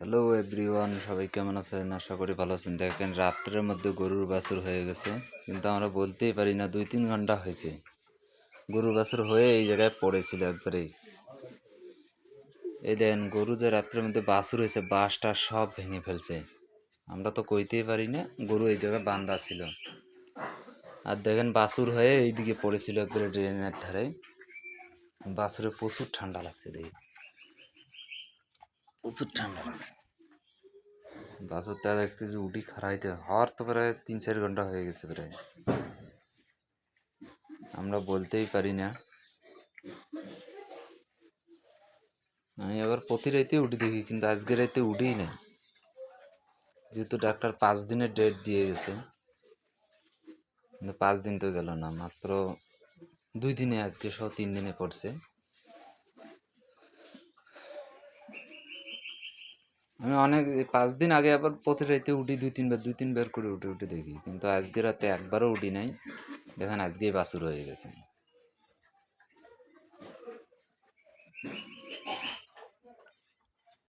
Hello everyone, সবাই কেমন আছেন? আশা করি ভালো আছেন। দেখেন, রাত্রের মধ্যে গরুর বাছুর হয়ে গেছে, কিন্তু আমরা বলতেই পারি না 2-3 ঘন্টা হয়েছে গরুর বাছুর হয়ে এই জায়গায় পড়েছিল একবারেই। এই দেখেন, গরু যে রাত্রের মধ্যে বাছুর হয়েছে, বাঁশটা সব ভেঙে ফেলছে। আমরা তো কইতেই পারি না, গরু এই জায়গায় বান্ধা ছিল। আর দেখেন, বাছুর হয়ে এইদিকে পড়েছিল একবারে ড্রেনের ধারে। বাছুরে প্রচুর ঠান্ডা লাগছে, দেখি প্রচুর ঠান্ডা লাগছে। বাছুরটা দেখতে যে উঠি খাড়াইতে হওয়ার তো প্রায় 3-4 ঘন্টা হয়ে গেছে প্রায়। আমরা বলতেই পারি না। আমি আবার প্রতি রাইতে উঠি দেখি, কিন্তু আজকে রাইতে উঠিই না, যেহেতু ডাক্তার 5 দিনের ডেট দিয়ে গেছে। কিন্তু 5 দিন তো গেল না, মাত্র 2 দিনে, আজকে সহ 3 দিনে পড়ছে। আমি অনেক 5 দিন আগে আবার প্রতি রাইতে উঠি 2-3বার করে উঠে উঠে দেখি, কিন্তু আজকে রাতে একবারও উঠি নাই। দেখেন, আজকেই বাছুর হয়ে গেছে।